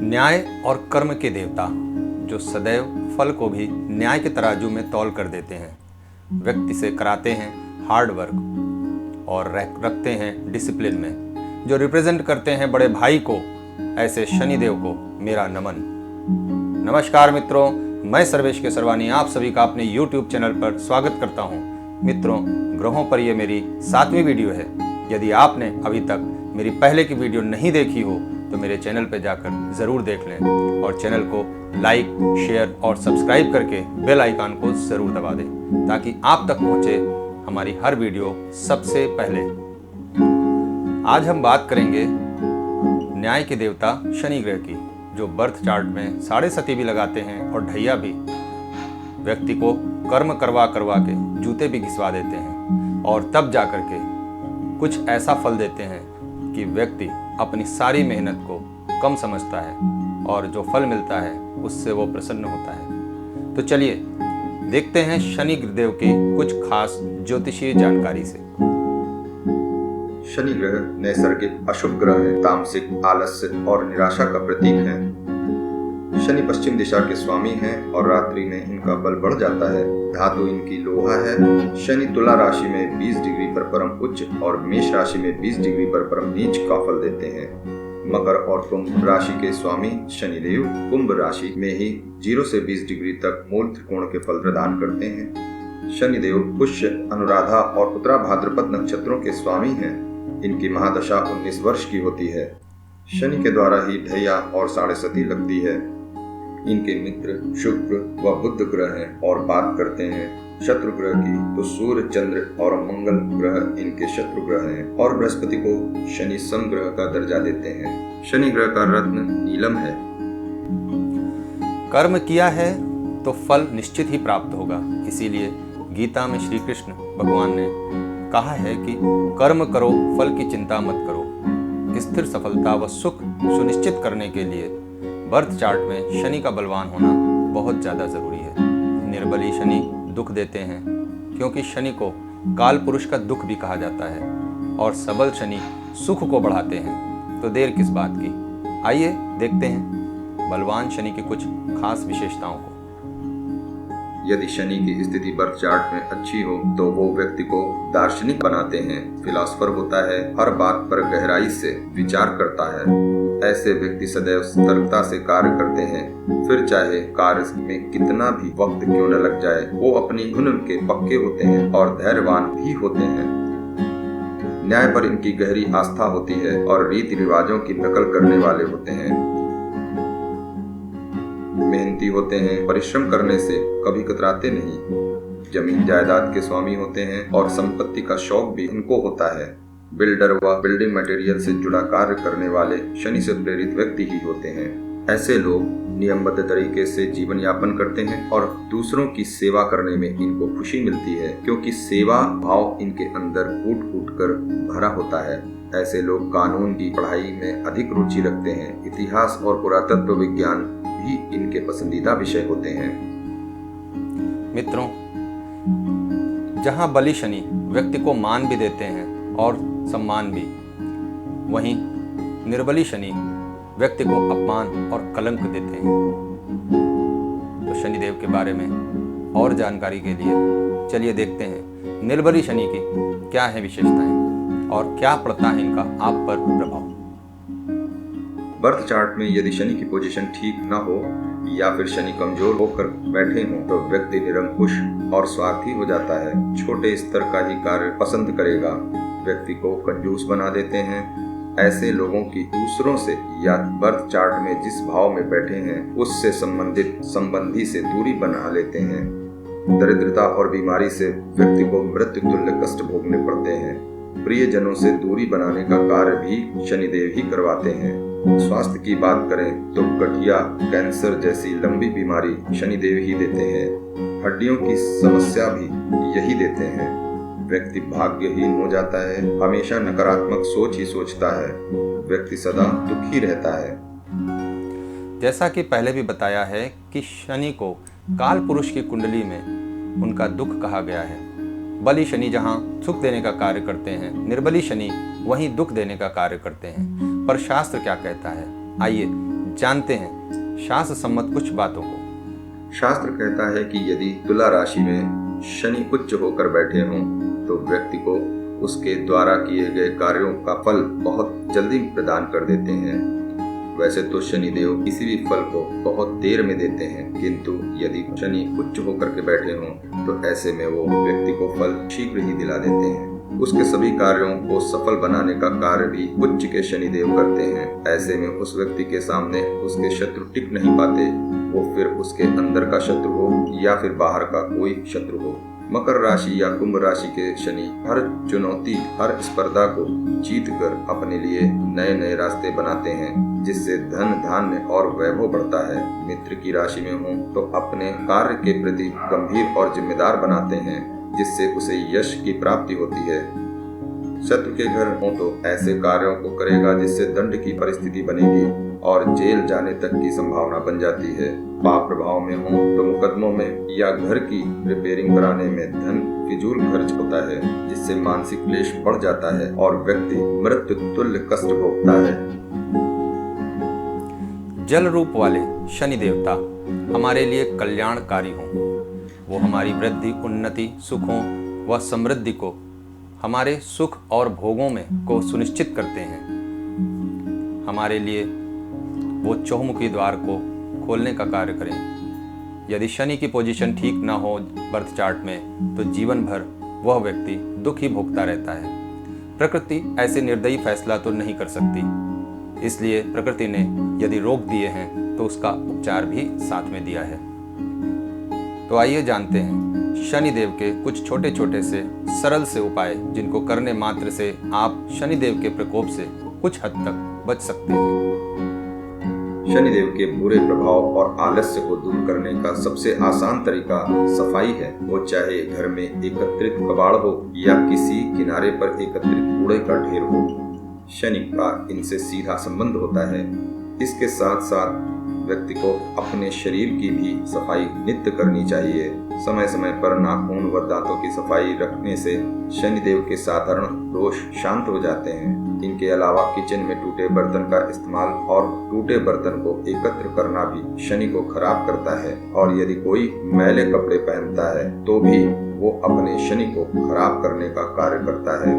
न्याय और कर्म के देवता जो सदैव फल को भी न्याय के तराजू में तौल कर देते हैं, व्यक्ति से कराते हैं हार्ड वर्क और रखते हैं डिसिप्लिन में, जो रिप्रेजेंट करते हैं बड़े भाई को, ऐसे शनिदेव को मेरा नमन। नमस्कार मित्रों, मैं सर्वेश के सरवानी आप सभी का अपने YouTube चैनल पर स्वागत करता हूं। मित्रों, ग्रहों पर यह मेरी 7वीं वीडियो है। यदि आपने अभी तक मेरी पहले की वीडियो नहीं देखी हो तो मेरे चैनल पर जाकर ज़रूर देख लें और चैनल को लाइक, शेयर और सब्सक्राइब करके बेल आइकन को ज़रूर दबा दें ताकि आप तक पहुंचे हमारी हर वीडियो सबसे पहले। आज हम बात करेंगे न्याय के देवता शनि ग्रह की, जो बर्थ चार्ट में 7.5 भी लगाते हैं और ढैया भी। व्यक्ति को कर्म करवा के जूते भी घिसवा देते हैं और तब जाकर के कुछ ऐसा फल देते हैं कि व्यक्ति अपनी सारी मेहनत को कम समझता है और जो फल मिलता है उससे वो प्रसन्न होता है। तो चलिए देखते हैं शनि देव की कुछ खास ज्योतिषीय जानकारी से। शनि ग्रह नैसर्गिक अशुभ ग्रह है, तामसिक, आलस्य और निराशा का प्रतीक है। शनि पश्चिम दिशा के स्वामी हैं और रात्रि में इनका बल बढ़ जाता है। धातु इनकी लोहा है। शनि तुला राशि में 20 डिग्री पर परम उच्च और मेष राशि में 20 डिग्री पर परम नीच का फल देते हैं। मकर और कुंभ राशि के स्वामी शनिदेव कुंभ राशि में ही 0 से 20 डिग्री तक मूल त्रिकोण के फल प्रदान करते हैं। शनिदेव पुष्य, अनुराधा और उत्तरा भाद्रपद नक्षत्रों के स्वामी हैं। इनकी महादशा 19 वर्ष की होती है। शनि के द्वारा ही ढैया और 7.5 लगती है। इनके मित्र शुक्र व बुध ग्रह हैं और बात करते हैं शत्रु ग्रह की तो सूर्य, चंद्र और मंगल ग्रह इनके शत्रु ग्रह हैं और बृहस्पति को शनि समग्रह का दर्जा देते हैं। शनि ग्रह का रत्न नीलम है। कर्म किया है तो फल निश्चित ही प्राप्त होगा। इसीलिए गीता में श्री कृष्ण भगवान ने कहा है कि कर्म करो, फल की चिंता मत करो। स्थिर सफलता व सुख सुनिश्चित करने के लिए बर्थ चार्ट में शनि का बलवान होना बहुत ज़्यादा ज़रूरी है। निर्बली शनि दुख देते हैं क्योंकि शनि को काल पुरुष का दुख भी कहा जाता है और सबल शनि सुख को बढ़ाते हैं। तो देर किस बात की, आइए देखते हैं बलवान शनि की कुछ खास विशेषताओं को। यदि शनि की स्थिति बर्थ चार्ट में अच्छी हो तो वो व्यक्ति को दार्शनिक बनाते हैं, फिलॉसफर होता है, हर बात पर गहराई से विचार करता है। ऐसे व्यक्ति सदैव सतर्कता से कार्य करते हैं, फिर चाहे कार्य में कितना भी वक्त क्यों न लग जाए, वो अपनी धुन के पक्के होते हैं और धैर्यवान भी होते हैं। न्याय पर इनकी गहरी आस्था होती है और रीति रिवाजों की नकल करने वाले होते हैं। मेहनती होते हैं, परिश्रम करने से कभी कतराते नहीं। जमीन जायदाद के स्वामी होते हैं और संपत्ति का शौक भी इनको होता है। बिल्डर व बिल्डिंग मटेरियल से जुड़ा कार्य करने वाले शनि से प्रेरित व्यक्ति ही होते हैं। ऐसे लोग नियमबद्ध तरीके से जीवन यापन करते हैं और दूसरों की सेवा करने में इनको खुशी मिलती है, क्योंकि सेवा भाव इनके अंदर कूट कूट कर भरा होता है। ऐसे लोग कानून की पढ़ाई में अधिक रुचि रखते हैं। इतिहास और पुरातत्व विज्ञान भी इनके पसंदीदा विषय होते हैं। मित्रों, जहां बली शनि व्यक्ति को मान भी देते हैं और सम्मान भी, वहीं निर्बली शनि व्यक्ति को अपमान और कलंक देते हैं। तो शनिदेव के बारे में और जानकारी के लिए चलिए देखते हैं निर्बली शनि की क्या है विशेषताएं और क्या पड़ता है इनका आप पर प्रभाव। बर्थ चार्ट में यदि शनि की पोजीशन ठीक न हो या फिर शनि कमजोर होकर बैठे हों तो व्यक्ति निरंकुश और स्वार्थी हो जाता है। छोटे स्तर का ही कार्य पसंद करेगा, व्यक्ति को कंजूस बना देते हैं। ऐसे लोगों की दूसरों से या बर्थ चार्ट में जिस भाव में बैठे हैं उससे संबंधित संबंधी से दूरी बना लेते हैं। दरिद्रता और बीमारी से व्यक्ति को मृत्यु तुल्य कष्ट भोगने पड़ते हैं। प्रियजनों से दूरी बनाने का कार्य भी शनिदेव ही करवाते हैं। स्वास्थ्य की बात करें तो गठिया, कैंसर जैसी लंबी बीमारी शनिदेव ही देते हैं। हड्डियों की समस्या भी यही देते हैं। व्यक्ति भाग्यहीन हो जाता है, हमेशा नकारात्मक सोच ही सोचता है, व्यक्ति सदा दुखी रहता है। जैसा कि पहले भी बताया है कि शनि को काल पुरुष की कुंडली में उनका दुख कहा गया है। बली शनि जहाँ सुख देने का कार्य करते हैं, निर्बली शनि वहीं दुख देने का कार्य करते हैं। पर शास्त्र क्या कहता है, आइए जानते हैं शास्त्र सम्मत कुछ बातों को। शास्त्र कहता है कि यदि तुला राशि में शनि उच्च होकर बैठे हों तो व्यक्ति को उसके द्वारा किए गए कार्यों का फल बहुत जल्दी प्रदान कर देते हैं। वैसे तो शनिदेव किसी भी फल को बहुत देर में देते हैं, किंतु यदि शनि उच्च होकर के बैठे हों तो ऐसे में वो व्यक्ति को फल शीघ्र ही दिला देते हैं। उसके सभी कार्यों को सफल बनाने का कार्य भी उच्च के शनिदेव करते हैं। ऐसे में उस व्यक्ति के सामने उसके शत्रु टिक नहीं पाते, वो फिर उसके अंदर का शत्रु हो या फिर बाहर का कोई शत्रु हो। मकर राशि या कुंभ राशि के शनि हर चुनौती, हर स्पर्धा को जीत कर अपने लिए नए नए रास्ते बनाते हैं, जिससे धन, धान्य और वैभव बढ़ता है। मित्र की राशि में हो तो अपने कार्य के प्रति गंभीर और जिम्मेदार बनाते हैं, जिससे उसे यश की प्राप्ति होती है। शत्रु के घर हो तो ऐसे कार्यों को करेगा जिससे दंड की परिस्थिति बनेगी और जेल जाने तक की संभावना बन जाती है। पाप प्रभाव में हो तो मुकदमों में या घर की रिपेयरिंग कराने में धन फिजूल खर्च होता है, जिससे मानसिक क्लेश बढ़ जाता है और व्यक्ति मृत्यु तुल्य कष्ट भोगता है। जल रूप वाले शनि देवता हमारे लिए कल्याणकारी हों। वो हमारी वृद्धि, उन्नति, सुखों व समृद्धि को, हमारे सुख और भोगों में को सुनिश्चित करते हैं। हमारे लिए वो चौमुखी द्वार को खोलने का कार्य करें। यदि शनि की पोजीशन ठीक न हो बर्थ चार्ट में तो जीवन भर वह व्यक्ति दुख ही भोगता रहता है। प्रकृति ऐसे निर्दयी फैसला तो नहीं कर सकती, इसलिए प्रकृति ने यदि रोक दिए हैं तो उसका उपचार भी साथ में दिया है। तो आइए जानते हैं शनिदेव के कुछ छोटे छोटे से सरल से उपाय, जिनको करने मात्र से आप शनिदेव के प्रकोप से कुछ हद तक बच सकते हैं। शनिदेव के बुरे प्रभाव और आलस्य को दूर करने का सबसे आसान तरीका सफाई है। वो चाहे घर में एकत्रित कबाड़ हो या किसी किनारे पर एकत्रित कूड़े का ढेर हो, शनि का इनसे सीधा संबंध होता है। इसके साथ साथ व्यक्ति को अपने शरीर की भी सफाई नित्य करनी चाहिए। समय समय पर नाखून व दांतों की सफाई रखने से शनिदेव के साधारण दोष शांत हो जाते हैं। इनके अलावा किचन में टूटे बर्तन का इस्तेमाल और टूटे बर्तन को एकत्र करना भी शनि को खराब करता है, और यदि कोई मैले कपड़े पहनता है तो भी वो अपने शनि को खराब करने का कार्य करता है।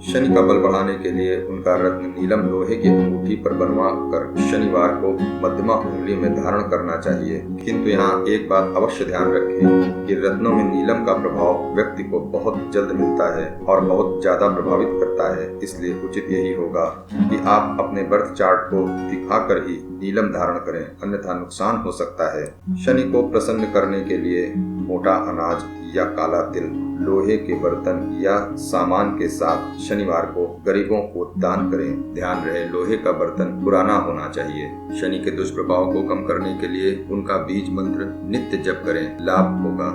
शनि का बल बढ़ाने के लिए उनका रत्न नीलम लोहे की अंगूठी पर बनवा कर शनिवार को मध्यमा उंगली में धारण करना चाहिए। किंतु यहाँ एक बात अवश्य ध्यान रखें कि रत्नों में नीलम का प्रभाव व्यक्ति को बहुत जल्द मिलता है और बहुत ज्यादा प्रभावित करता है। इसलिए उचित यही होगा कि आप अपने बर्थ चार्ट को दिखाकर ही नीलम धारण करें, अन्यथा नुकसान हो सकता है। शनि को प्रसन्न करने के लिए मोटा अनाज या काला तिल, लोहे के बर्तन या सामान के साथ शनिवार को गरीबों को दान करें। ध्यान रहे, लोहे का बर्तन पुराना होना चाहिए। शनि के दुष्प्रभाव को कम करने के लिए उनका बीज मंत्र नित्य जप करें, लाभ होगा।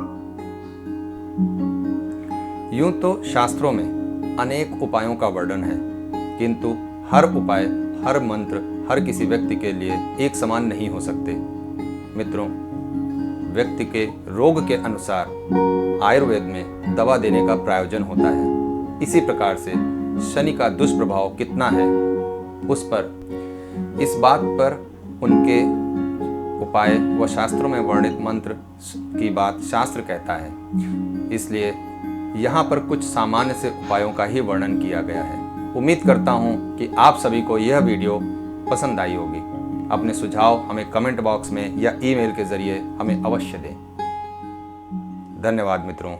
यूं तो शास्त्रों में अनेक उपायों का वर्णन है, किंतु हर उपाय, हर मंत्र हर किसी व्यक्ति के लिए एक समान नहीं हो सकते। मित्रों, व्यक्ति के रोग के अनुसार आयुर्वेद में दवा देने का प्रायोजन होता है। इसी प्रकार से शनि का दुष्प्रभाव कितना है उस पर, इस बात पर उनके उपाय व शास्त्रों में वर्णित मंत्र की बात शास्त्र कहता है। इसलिए यहाँ पर कुछ सामान्य से उपायों का ही वर्णन किया गया है। उम्मीद करता हूँ कि आप सभी को यह वीडियो पसंद आई होगी। अपने सुझाव हमें कमेंट बॉक्स में या ईमेल के जरिए हमें अवश्य दें। धन्यवाद मित्रों।